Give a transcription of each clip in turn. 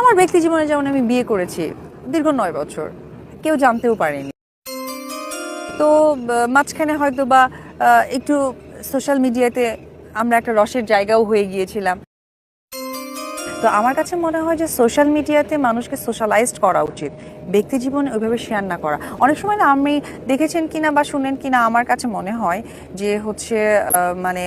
আমার ব্যক্তি জীবনে যেমন আমি বিয়ে করেছি দীর্ঘ 9 বছর, কেউ জানতেও পারেনি। তো মাঝখানে হয়তো বা একটু সোশ্যাল মিডিয়াতে আমরা একটা রসের জায়গাও হয়ে গিয়েছিলাম। তো আমার কাছে মনে হয় যে সোশ্যাল মিডিয়াতে মানুষকে সোশ্যালাইজড করা উচিত, ব্যক্তি জীবনে ওইভাবে শেয়ার না করা। অনেক সময় না আপনি দেখেছেন কিনা বা শুনেন কিনা, আমার কাছে মনে হয় যে হচ্ছে মানে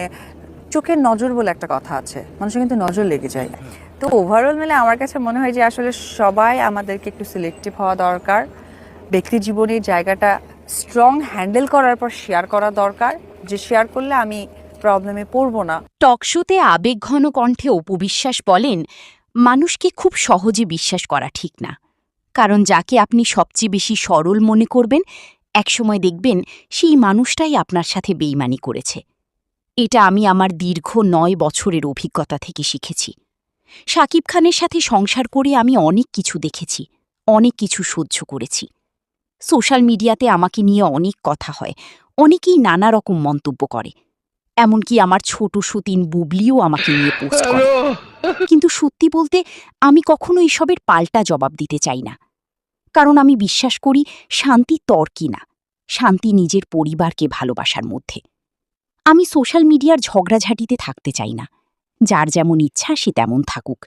চোখের নজর বলে একটা কথা আছে, মানুষের কিন্তু নজর লেগে যায়। তো ওভারঅল মিলে আমার কাছে মনে হয় যে আসলে সবাই আমাদেরকে একটু সিলেক্টিভ হওয়া দরকার, ব্যক্তি জীবনের জায়গাটা স্ট্রং হ্যান্ডেল করার পর শেয়ার করা দরকার, যে শেয়ার করলে আমি প্রবলেমে পড়বো না। টকশোতে আবেগঘন কণ্ঠে অপু বিশ্বাস বলেন, মানুষকে খুব সহজে বিশ্বাস করা ঠিক না। কারণ যাকে আপনি সবচেয়ে বেশি সরল মনে করবেন, একসময় দেখবেন সেই মানুষটাই আপনার সাথে বেইমানি করেছে। এটা আমি আমার দীর্ঘ 9 বছরের অভিজ্ঞতা থেকে শিখেছি। শাকিব খানের সাথে সংসার করে আমি অনেক কিছু দেখেছি, অনেক কিছু সহ্য করেছি। সোশ্যাল মিডিয়াতে আমাকে নিয়ে অনেক কথা হয়, অনেকেই নানা রকম মন্তব্য করে। এমনকি আমার ছোট সতীন বুবলিও আমাকে নিয়ে পোস্ট করে। কিন্তু সত্যি বলতে আমি কখনো এসবের পাল্টা জবাব দিতে চাই না। কারণ আমি বিশ্বাস করি শান্তি তর্কে না, শান্তি নিজের পরিবারকে ভালোবাসার মধ্যে। আমি সোশ্যাল মিডিয়ার ঝগড়াঝাটিতে থাকতে চাই না। যার যেমন ইচ্ছা সে তেমন থাকুক।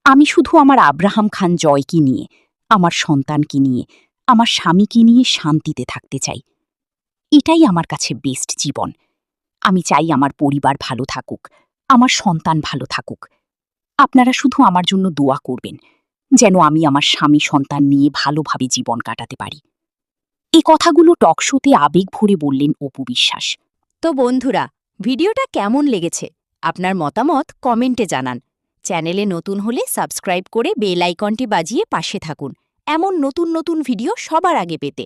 আমি শুধু আমার আব্রাহাম খান জয়কে নিয়ে, আমার সন্তানকে নিয়ে, আমার স্বামীকে নিয়ে শান্তিতে থাকতে চাই। এটাই আমার কাছে বেস্ট জীবন। আমি চাই আমার পরিবার ভালো থাকুক, আমার সন্তান ভালো থাকুক। আপনারা শুধু আমার জন্য দোয়া করবেন, যেন আমি আমার স্বামী সন্তান নিয়ে ভালোভাবে জীবন কাটাতে পারি। এই কথাগুলো টকশোতে আবেগ ভরে বললেন অপু বিশ্বাস। তো বন্ধুরা, ভিডিওটা কেমন লেগেছে আপনার মতামত কমেন্টে জানান। চ্যানেলে নতুন হলে সাবস্ক্রাইব করে বেল আইকনটি বাজিয়ে পাশে থাকুন এমন নতুন নতুন ভিডিও সবার আগে পেতে।